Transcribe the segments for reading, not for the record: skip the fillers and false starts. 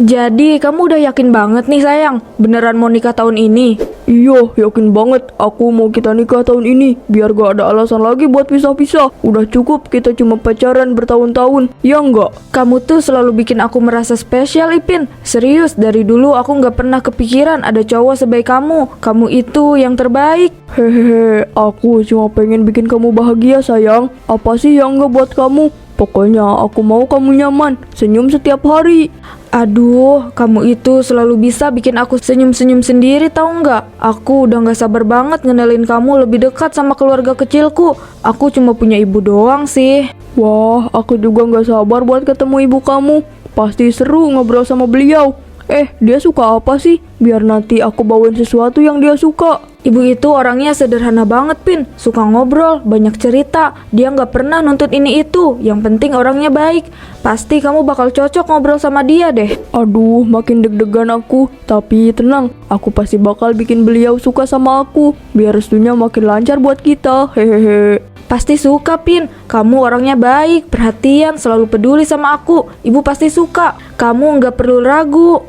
Jadi kamu udah yakin banget nih sayang, beneran mau nikah tahun ini? Iya, yakin banget. Aku mau kita nikah tahun ini, biar gak ada alasan lagi buat pisah-pisah. Udah cukup kita cuma pacaran bertahun-tahun, ya enggak? Kamu tuh selalu bikin aku merasa spesial, Ipin. Serius, dari dulu aku gak pernah kepikiran ada cowok sebaik kamu. Kamu itu yang terbaik. Hehehe, aku cuma pengen bikin kamu bahagia sayang. Apa sih yang enggak buat kamu? Pokoknya aku mau kamu nyaman, senyum setiap hari. Aduh, kamu itu selalu bisa bikin aku senyum-senyum sendiri tau nggak? Aku udah nggak sabar banget ngenalin kamu lebih dekat sama keluarga kecilku. Aku cuma punya ibu doang sih. Wah, aku juga nggak sabar buat ketemu ibu kamu. Pasti seru ngobrol sama beliau. Dia suka apa sih? Biar nanti aku bawain sesuatu yang dia suka. Ibu itu orangnya sederhana banget, Pin. Suka ngobrol, banyak cerita. Dia nggak pernah nuntut ini itu. Yang penting orangnya baik. Pasti kamu bakal cocok ngobrol sama dia deh. Aduh, makin deg-degan aku. Tapi tenang, aku pasti bakal bikin beliau suka sama aku. Biar restunya makin lancar buat kita. Hehehe. Pasti suka, Pin. Kamu orangnya baik, perhatian, selalu peduli sama aku. Ibu pasti suka. Kamu nggak perlu ragu.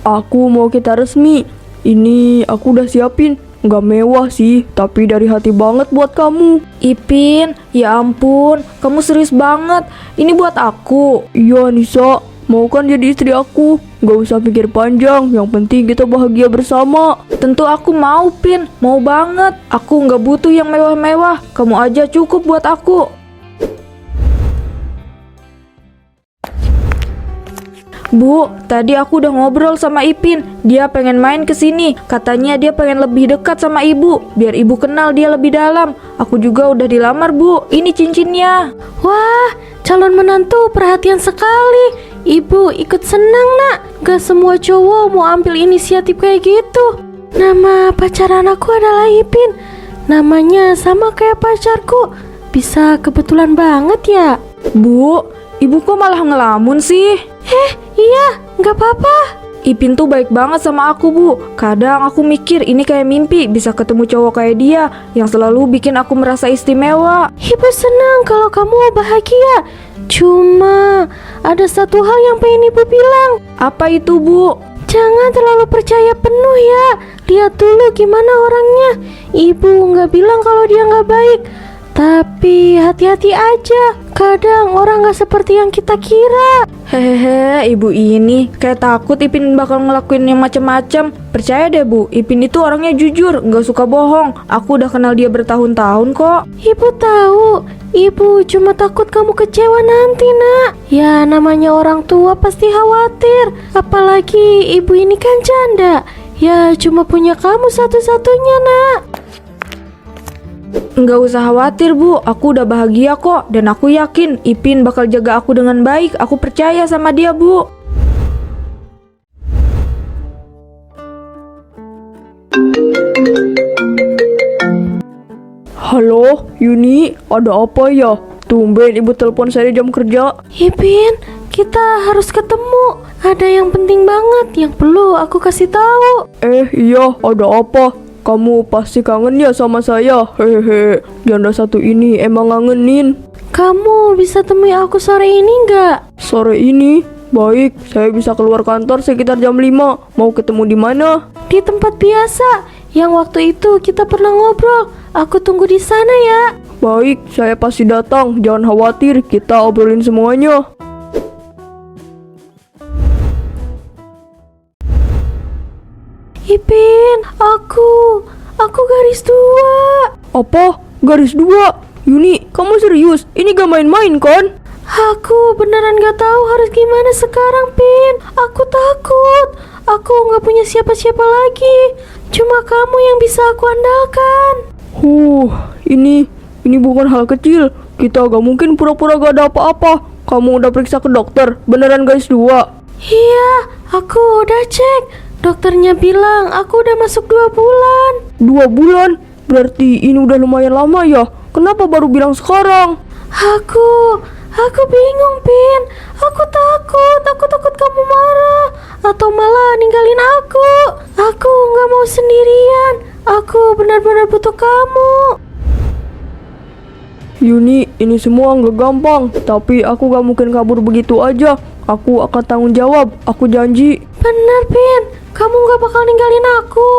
Aku mau kita resmi. Ini aku udah siapin. Nggak mewah sih, tapi dari hati banget buat kamu. Ipin, ya ampun, kamu serius banget. Ini buat aku. Iya Nisa, mau kan jadi istri aku. Nggak usah pikir panjang, yang penting kita bahagia bersama. Tentu aku mau, Pin. Mau banget. Aku nggak butuh yang mewah-mewah. Kamu aja cukup buat aku. Bu, tadi aku udah ngobrol sama Ipin. Dia pengen main ke sini. Katanya dia pengen lebih dekat sama ibu, biar ibu kenal dia lebih dalam. Aku juga udah dilamar, Bu. Ini cincinnya. Wah, calon menantu perhatian sekali. Ibu ikut senang, Nak. Gak semua cowok mau ambil inisiatif kayak gitu. Nama pacar anakku adalah Ipin. Namanya sama kayak pacarku. Bisa kebetulan banget ya. Bu, ibu kok malah ngelamun sih? Iya, gak apa-apa. Ipin tuh baik banget sama aku, Bu. Kadang aku mikir ini kayak mimpi bisa ketemu cowok kayak dia yang selalu bikin aku merasa istimewa. Ibu senang kalau kamu bahagia. Cuma ada satu hal yang pengen ibu bilang. Apa itu, Bu? Jangan terlalu percaya penuh ya. Lihat dulu gimana orangnya. Ibu gak bilang kalau dia gak baik, tapi hati-hati aja. Kadang orang gak seperti yang kita kira. Hehehe, ibu ini kayak takut Ipin bakal ngelakuin yang macem-macem. Percaya deh, Bu, Ipin itu orangnya jujur, gak suka bohong. Aku udah kenal dia bertahun-tahun kok. Ibu tahu, ibu cuma takut kamu kecewa nanti, Nak. Ya namanya orang tua pasti khawatir. Apalagi ibu ini kan janda. Ya cuma punya kamu satu-satunya, Nak. Nggak usah khawatir, Bu. Aku udah bahagia kok. Dan aku yakin Ipin bakal jaga aku dengan baik. Aku percaya sama dia, Bu. Halo, Yuni, ada apa ya? Tumben ibu telepon saya di jam kerja. Ipin, kita harus ketemu. Ada yang penting banget yang perlu aku kasih tahu. Iya, ada apa? Kamu pasti kangen ya sama saya. Hehehe, janda satu ini emang ngangenin. Kamu bisa temui aku sore ini nggak? Sore ini? Baik, saya bisa keluar kantor sekitar jam 5. Mau ketemu di mana? Di tempat biasa yang waktu itu kita pernah ngobrol. Aku tunggu di sana ya. Baik, saya pasti datang. Jangan khawatir, kita obrolin semuanya. Ipin, aku garis 2. Apa? Garis 2? Yuni, kamu serius? Ini gak main-main kan? Aku beneran gak tahu harus gimana sekarang, Pin. Aku takut. Aku gak punya siapa-siapa lagi. Cuma kamu yang bisa aku andalkan. Ini bukan hal kecil. Kita gak mungkin pura-pura gak ada apa-apa. Kamu udah periksa ke dokter? Beneran garis 2? Iya, aku udah cek. Dokternya bilang aku udah masuk 2 bulan. 2 bulan? Berarti ini udah lumayan lama ya? Kenapa baru bilang sekarang? Aku bingung, Pin. Aku takut kamu marah atau malah ninggalin aku. Aku gak mau sendirian. Aku benar-benar butuh kamu. Yuni, ini semua nggak gampang. Tapi aku gak mungkin kabur begitu aja. Aku akan tanggung jawab, aku janji. Bener, Pin. Kamu gak bakal ninggalin aku.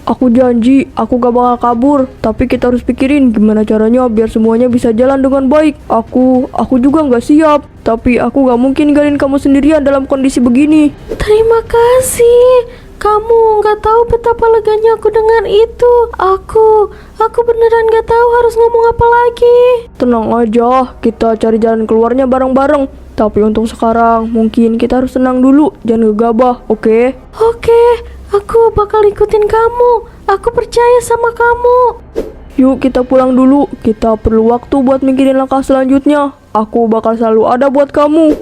Aku janji, aku gak bakal kabur. Tapi kita harus pikirin gimana caranya biar semuanya bisa jalan dengan baik. Aku juga gak siap. Tapi aku gak mungkin ninggalin kamu sendirian dalam kondisi begini. Terima kasih. Kamu gak tahu betapa leganya aku dengar itu. Aku beneran gak tahu harus ngomong apa lagi. Tenang aja, kita cari jalan keluarnya bareng-bareng. Tapi untuk sekarang, mungkin kita harus tenang dulu. Jangan gegabah, oke? Oke, aku bakal ikutin kamu. Aku percaya sama kamu. Yuk kita pulang dulu. Kita perlu waktu buat mikirin langkah selanjutnya. Aku bakal selalu ada buat kamu.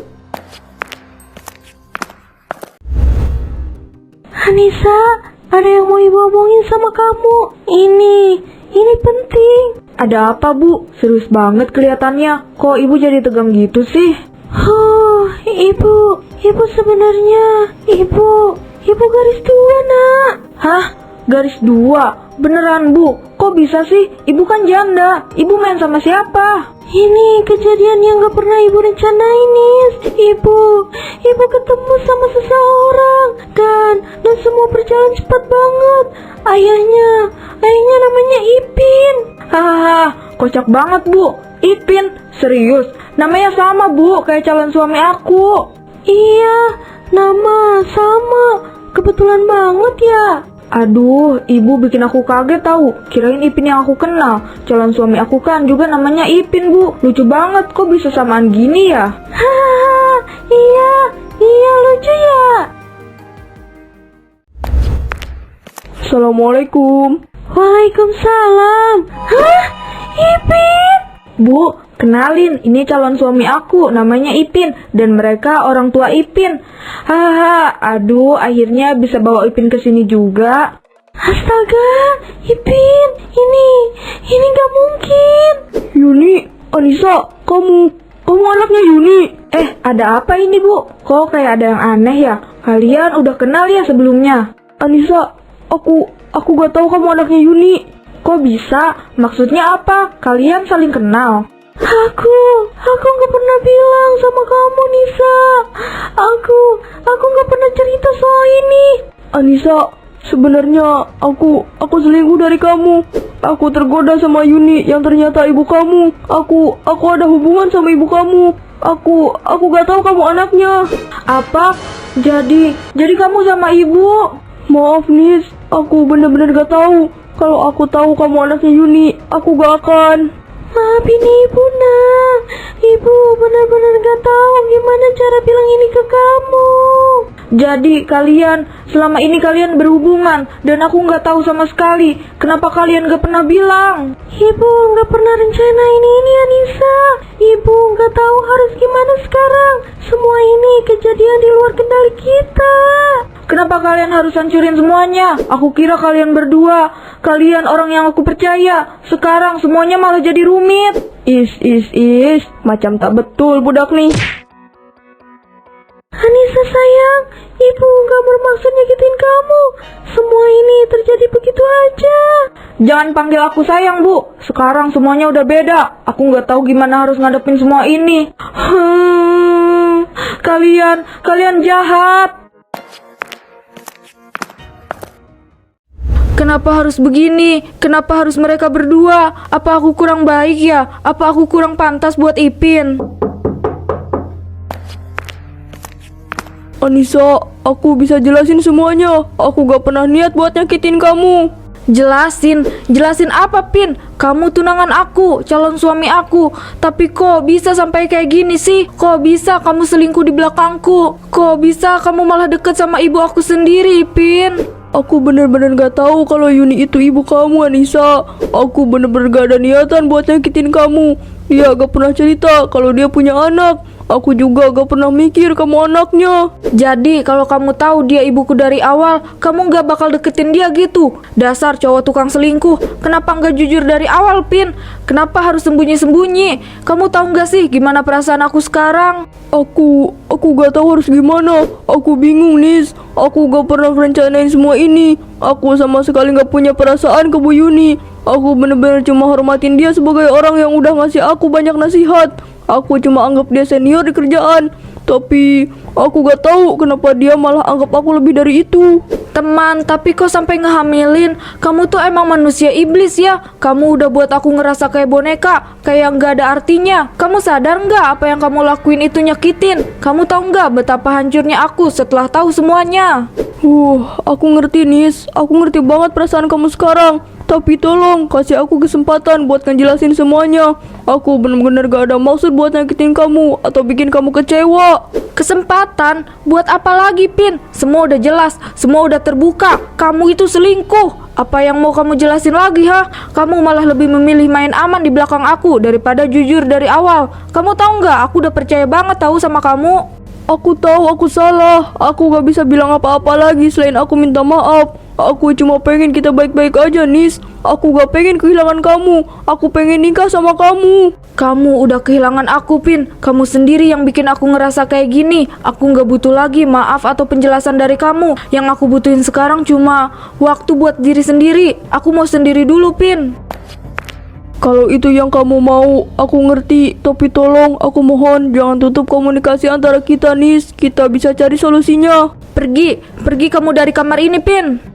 Anissa, ada yang mau ibu omongin sama kamu. Ini penting. Ada apa, Bu? Serius banget kelihatannya. Kok Ibu jadi tegang gitu sih? Oh, ibu sebenarnya, ibu garis 2, nak. Hah? Garis 2? Beneran, Bu? Kok bisa sih? Ibu kan janda. Ibu main sama siapa? Ini kejadian yang gak pernah ibu rencanain, Nis. Ibu ketemu sama seseorang dan semua berjalan cepat banget. Ayahnya namanya Ipin. Hahaha, kocak banget, Bu. Ipin? Serius? Namanya sama, Bu, kayak calon suami aku. Iya, nama sama. Kebetulan banget ya. Aduh, Ibu bikin aku kaget tahu. Kirain Ipin yang aku kenal. Calon suami aku kan juga namanya Ipin, Bu. Lucu banget, kok bisa samaan gini ya? Hahaha, iya lucu ya. Assalamualaikum. Waalaikumsalam. Hah? Ipin? Bu, kenalin, ini calon suami aku, namanya Ipin, dan mereka orang tua Ipin. Haha, aduh, akhirnya bisa bawa Ipin ke sini juga. Astaga, Ipin, ini gak mungkin. Yuni, Anissa, kamu anaknya Yuni. Ada apa ini, Bu? Kok kayak ada yang aneh ya? Kalian udah kenal ya sebelumnya? Anissa, aku gak tahu kamu anaknya Yuni. Kok bisa? Maksudnya apa? Kalian saling kenal? Aku gak pernah bilang sama kamu, Nisa. Aku gak pernah cerita soal ini. Anissa, sebenarnya aku selingkuh dari kamu. Aku tergoda sama Yuni yang ternyata ibu kamu. Aku ada hubungan sama ibu kamu. Aku gak tahu kamu anaknya. Apa? Jadi kamu sama ibu? Maaf, Nis, aku bener-bener gak tahu. Kalau aku tahu kamu anaknya Yuni, aku gak akan. Maafin ibu, nak. Ibu benar-benar gak tahu gimana cara bilang ini ke kamu. Jadi selama ini kalian berhubungan dan aku nggak tahu sama sekali. Kenapa kalian gak pernah bilang? Ibu gak pernah rencanain ini, Anissa. Ibu gak tahu harus gimana sekarang. Semua ini kejadian di luar kendali kita. Kenapa kalian harus hancurin semuanya? Aku kira kalian berdua. Kalian orang yang aku percaya. Sekarang semuanya malah jadi rumit. Is, macam tak betul budak nih. Anissa sayang, ibu gak bermaksud nyakitin kamu. Semua ini terjadi begitu aja. Jangan panggil aku sayang, Bu. Sekarang semuanya udah beda. Aku nggak tahu gimana harus ngadepin semua ini. Kalian jahat. Kenapa harus begini? Kenapa harus mereka berdua? Apa aku kurang baik ya? Apa aku kurang pantas buat Ipin? Anissa, aku bisa jelasin semuanya. Aku gak pernah niat buat nyakitin kamu. Jelasin apa, Pin? Kamu tunangan aku, calon suami aku. Tapi kok bisa sampai kayak gini sih? Kok bisa kamu selingkuh di belakangku? Kok bisa kamu malah deket sama ibu aku sendiri, Pin? Aku bener-bener gak tahu kalau Yuni itu ibu kamu, Anissa. Aku bener-bener gak ada niatan buat nyakitin kamu. Dia gak pernah cerita kalau dia punya anak. Aku juga gak pernah mikir kamu anaknya. Jadi kalau kamu tahu dia ibuku dari awal, kamu gak bakal deketin dia gitu. Dasar cowok tukang selingkuh. Kenapa gak jujur dari awal, Pin? Kenapa harus sembunyi-sembunyi? Kamu tahu gak sih gimana perasaan aku sekarang? Aku gak tahu harus gimana. Aku bingung, Nis. Aku gak pernah rencanain semua ini. Aku sama sekali gak punya perasaan ke Bu Yuni. Aku bener-bener cuma hormatin dia sebagai orang yang udah ngasih aku banyak nasihat. Aku cuma anggap dia senior di kerjaan. Tapi aku gak tahu kenapa dia malah anggap aku lebih dari itu. Teman, tapi kok sampai ngehamilin? Kamu tuh emang manusia iblis ya? Kamu udah buat aku ngerasa kayak boneka, kayak nggak ada artinya. Kamu sadar nggak apa yang kamu lakuin itu nyakitin? Kamu tahu nggak betapa hancurnya aku setelah tahu semuanya? Aku ngerti Nis, aku ngerti banget perasaan kamu sekarang. Tapi tolong kasih aku kesempatan buat ngejelasin semuanya. Aku benar-benar gak ada maksud buat nyakitin kamu atau bikin kamu kecewa. Kesempatan? Buat apa lagi, Pin? Semua udah jelas, semua udah terbuka. Kamu itu selingkuh. Apa yang mau kamu jelasin lagi, ha? Kamu malah lebih memilih main aman di belakang aku daripada jujur dari awal. Kamu tahu nggak? Aku udah percaya banget tahu sama kamu. Aku tahu aku salah. Aku gak bisa bilang apa-apa lagi selain aku minta maaf. Aku cuma pengen kita baik-baik aja, Nis. Aku gak pengen kehilangan kamu. Aku pengen nikah sama kamu. Kamu udah kehilangan aku, Pin. Kamu sendiri yang bikin aku ngerasa kayak gini. Aku gak butuh lagi maaf atau penjelasan dari kamu. Yang aku butuhin sekarang cuma waktu buat diri sendiri. Aku mau sendiri dulu, Pin. Kalau itu yang kamu mau, aku ngerti. Tapi tolong, aku mohon jangan tutup komunikasi antara kita, Nis. Kita bisa cari solusinya. Pergi kamu dari kamar ini, Pin.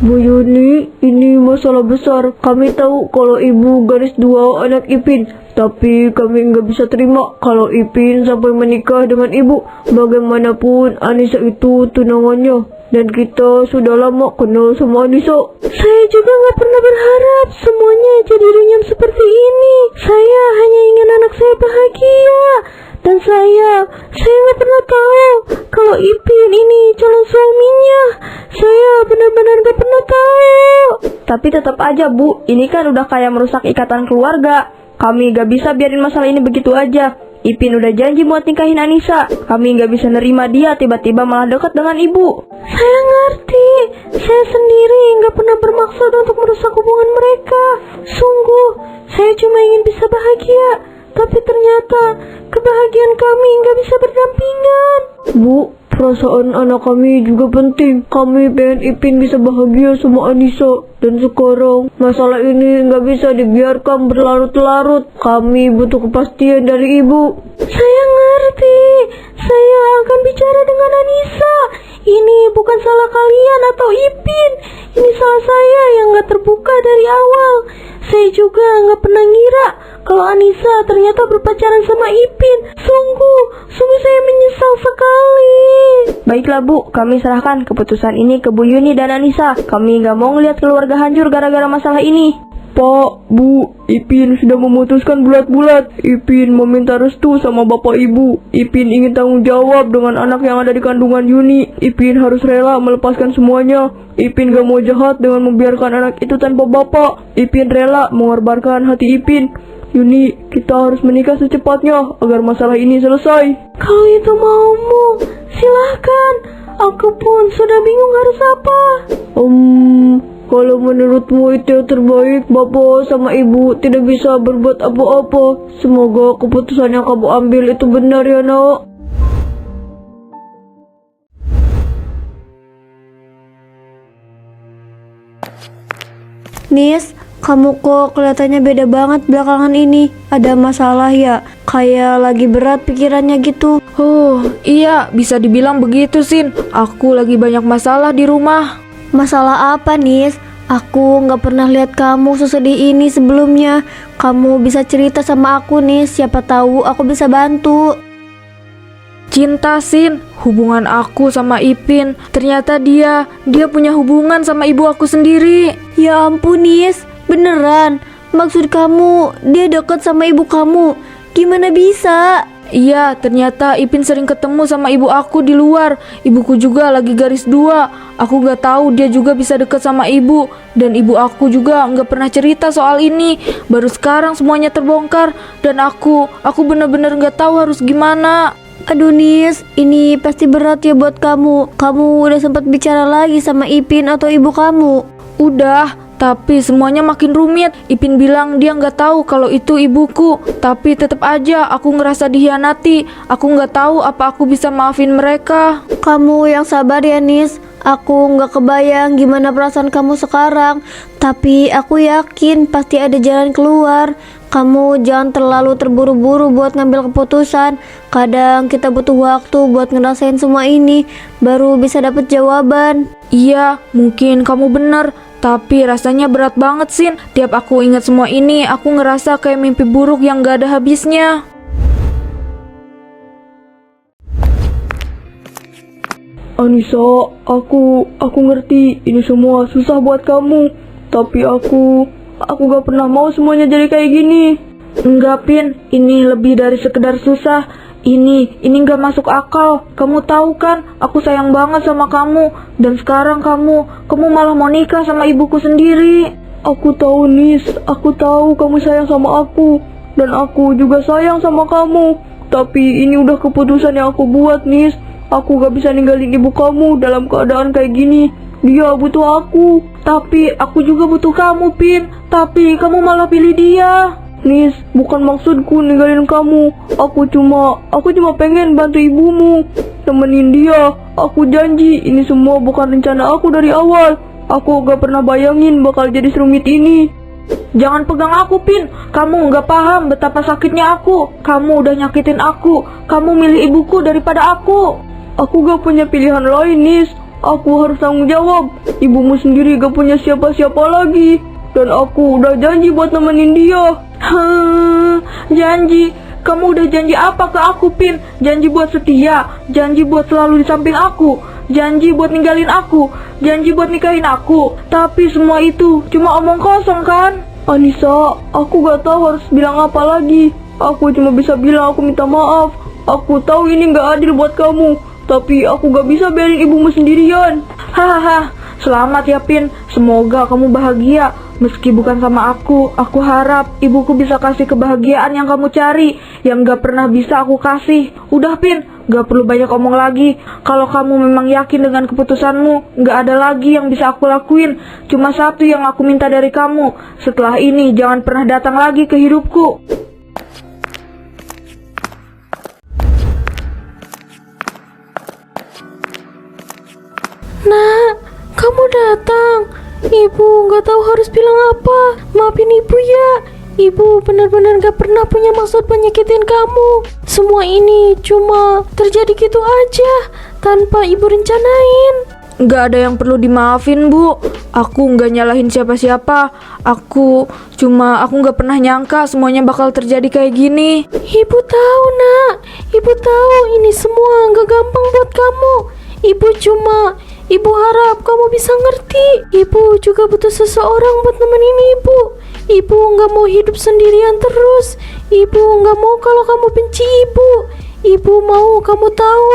Bu Yuni, ini masalah besar. Kami tahu kalau ibu garis dua anak Ipin. Tapi kami nggak bisa terima kalau Ipin sampai menikah dengan ibu. Bagaimanapun Anissa itu tunangannya. Dan kita sudah lama kenal sama Anissa. Saya juga nggak pernah berharap semuanya jadi runyam seperti ini. Saya hanya ingin anak saya bahagia. Dan saya nggak pernah tahu kalau Ipin ini calon suaminya. Saya benar-benar nggak pernah tahu. Tapi tetap aja, Bu, ini kan udah kayak merusak ikatan keluarga. Kami gak bisa biarin masalah ini begitu aja. Ipin udah janji mau nikahin Anissa. Kami gak bisa nerima dia tiba-tiba malah dekat dengan ibu. Saya ngerti. Saya sendiri gak pernah bermaksud untuk merusak hubungan mereka. Sungguh, saya cuma ingin bisa bahagia. Tapi ternyata kebahagiaan kami gak bisa berdampingan. Bu, perasaan anak kami juga penting. Kami pengen Ipin bisa bahagia sama Anissa. Dan sekarang masalah ini nggak bisa dibiarkan berlarut-larut. Kami butuh kepastian dari ibu. Saya ngerti. Saya akan bicara dengan Anissa. Ini bukan salah kalian atau Ipin. Ini salah saya yang nggak terbuka dari awal. Saya juga nggak pernah ngira kalau Anissa ternyata berpacaran sama Ipin. Sungguh saya menyesal sekali. Baiklah Bu, kami serahkan keputusan ini ke Bu Yuni dan Anissa. Kami nggak mau ngeliat keluarga hancur gara-gara masalah ini. Pak, Bu, Ipin sudah memutuskan bulat-bulat. Ipin meminta restu sama bapak ibu. Ipin ingin tanggung jawab dengan anak yang ada di kandungan Yuni. Ipin harus rela melepaskan semuanya. Ipin gak mau jahat dengan membiarkan anak itu tanpa bapak. Ipin rela mengorbankan hati Ipin. Yuni, kita harus menikah secepatnya agar masalah ini selesai. Kalau itu maumu, silahkan. Aku pun sudah bingung harus apa. Kalau menurutmu itu yang terbaik, Bapak sama Ibu tidak bisa berbuat apa-apa. Semoga keputusan yang kamu ambil itu benar ya, Nak. Nis, kamu kok kelihatannya beda banget belakangan ini. Ada masalah ya? Kayak lagi berat pikirannya gitu. Oh, iya, bisa dibilang begitu, Sin. Aku lagi banyak masalah di rumah. Masalah apa, Nis? Aku nggak pernah lihat kamu sesedih ini sebelumnya. Kamu bisa cerita sama aku, Nis. Siapa tahu aku bisa bantu. Cinta, Sin. Hubungan aku sama Ipin. Ternyata dia punya hubungan sama ibu aku sendiri. Ya ampun, Nis. Beneran? Maksud kamu dia deket sama ibu kamu? Gimana bisa? Iya, ternyata Ipin sering ketemu sama ibu aku di luar. Ibuku juga lagi garis dua. Aku gak tahu dia juga bisa deket sama ibu. Dan ibu aku juga gak pernah cerita soal ini. Baru sekarang semuanya terbongkar. Dan aku bener-bener gak tahu harus gimana. Aduh Nis, ini pasti berat ya buat kamu. Kamu udah sempat bicara lagi sama Ipin atau ibu kamu? Udah, tapi semuanya makin rumit. Ipin bilang dia nggak tahu kalau itu ibuku. Tapi tetap aja aku ngerasa dihianati. Aku nggak tahu apa aku bisa maafin mereka. Kamu yang sabar ya Nis. Aku nggak kebayang gimana perasaan kamu sekarang, tapi aku yakin pasti ada jalan keluar. Kamu jangan terlalu terburu-buru buat ngambil keputusan. Kadang kita butuh waktu buat ngerasain semua ini, baru bisa dapet jawaban. Iya, mungkin kamu bener, tapi rasanya berat banget, Sin. Tiap aku ingat semua ini, aku ngerasa kayak mimpi buruk yang gak ada habisnya. Anissa, aku ngerti ini semua susah buat kamu. Tapi aku gak pernah mau semuanya jadi kayak gini. Enggak, Pin, ini lebih dari sekedar susah. Ini gak masuk akal. Kamu tahu kan, aku sayang banget sama kamu. Dan sekarang kamu malah mau nikah sama ibuku sendiri. Aku tahu, Nis, aku tahu kamu sayang sama aku. Dan aku juga sayang sama kamu. Tapi ini udah keputusan yang aku buat, Nis. Aku gak bisa ninggalin ibu kamu dalam keadaan kayak gini. Dia butuh aku. Tapi aku juga butuh kamu, Pin. Tapi kamu malah pilih dia. Nis, bukan maksudku ninggalin kamu. Aku cuma pengen bantu ibumu, temenin dia. Aku janji ini semua bukan rencana aku dari awal. Aku gak pernah bayangin bakal jadi serumit ini. Jangan pegang aku, Pin. Kamu gak paham betapa sakitnya aku. Kamu udah nyakitin aku. Kamu milih ibuku daripada aku. Aku gak punya pilihan lain, Nis. Aku harus tanggung jawab. Ibumu sendiri gak punya siapa-siapa lagi. Dan aku udah janji buat nemenin dia. Janji? Kamu udah janji apa ke aku, Pin? Janji buat setia? Janji buat selalu di samping aku? Janji buat ninggalin aku? Janji buat nikahin aku? Tapi semua itu cuma omong kosong kan? Anissa, aku gak tahu harus bilang apa lagi. Aku cuma bisa bilang aku minta maaf. Aku tahu ini gak adil buat kamu, tapi aku gak bisa biarin ibumu sendirian. Hahaha, selamat ya, Pin. Semoga kamu bahagia. Meski bukan sama aku harap ibuku bisa kasih kebahagiaan yang kamu cari, yang gak pernah bisa aku kasih. Udah, Pin, gak perlu banyak omong lagi. Kalau kamu memang yakin dengan keputusanmu, gak ada lagi yang bisa aku lakuin. Cuma satu yang aku minta dari kamu. Setelah ini jangan pernah datang lagi ke hidupku. Nak, kamu datang. Ibu gak tahu harus bilang apa. Maafin ibu ya. Ibu benar-benar gak pernah punya maksud menyakitin kamu. Semua ini cuma terjadi gitu aja, tanpa ibu rencanain. Gak ada yang perlu dimaafin, Bu. Aku gak nyalahin siapa-siapa. Aku gak pernah nyangka semuanya bakal terjadi kayak gini. Ibu tahu, Nak. Ibu tahu ini semua gak gampang buat kamu. Ibu harap kamu bisa ngerti. Ibu juga butuh seseorang buat nemenin ibu. Ibu gak mau hidup sendirian terus. Ibu gak mau kalau kamu benci ibu. Ibu mau kamu tahu.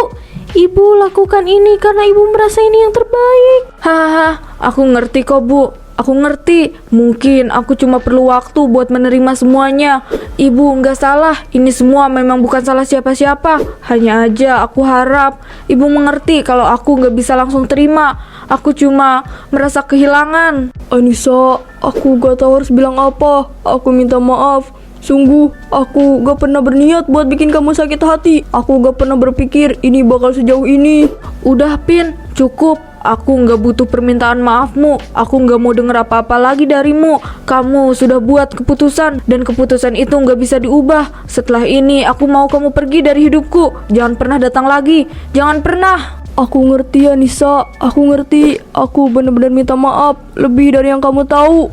Ibu lakukan ini karena ibu merasa ini yang terbaik. Hahaha, aku ngerti kok, Bu. Aku ngerti. Mungkin aku cuma perlu waktu buat menerima semuanya. Ibu nggak salah. Ini semua memang bukan salah siapa-siapa. Hanya aja aku harap ibu mengerti kalau aku nggak bisa langsung terima. Aku cuma merasa kehilangan. Anissa, aku gak tahu harus bilang apa. Aku minta maaf. Sungguh, aku gak pernah berniat buat bikin kamu sakit hati. Aku gak pernah berpikir ini bakal sejauh ini. Udah, Pin, cukup. Aku nggak butuh permintaan maafmu. Aku nggak mau denger apa-apa lagi darimu. Kamu sudah buat keputusan, dan keputusan itu nggak bisa diubah. Setelah ini, aku mau kamu pergi dari hidupku. Jangan pernah datang lagi. Jangan pernah. Aku ngerti, Anissa. Aku ngerti. Aku benar-benar minta maaf. Lebih dari yang kamu tahu.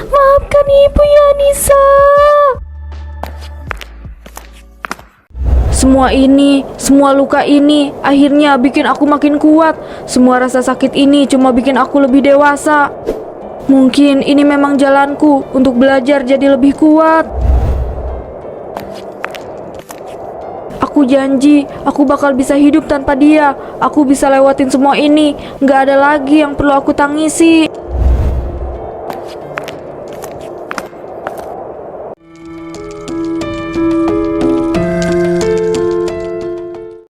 Maafkan ibu ya, Anissa. Semua luka ini akhirnya bikin aku makin kuat. Semua rasa sakit ini cuma bikin aku lebih dewasa. Mungkin ini memang jalanku untuk belajar jadi lebih kuat. Aku janji, aku bakal bisa hidup tanpa dia. Aku bisa lewatin semua ini. Gak ada lagi yang perlu aku tangisi.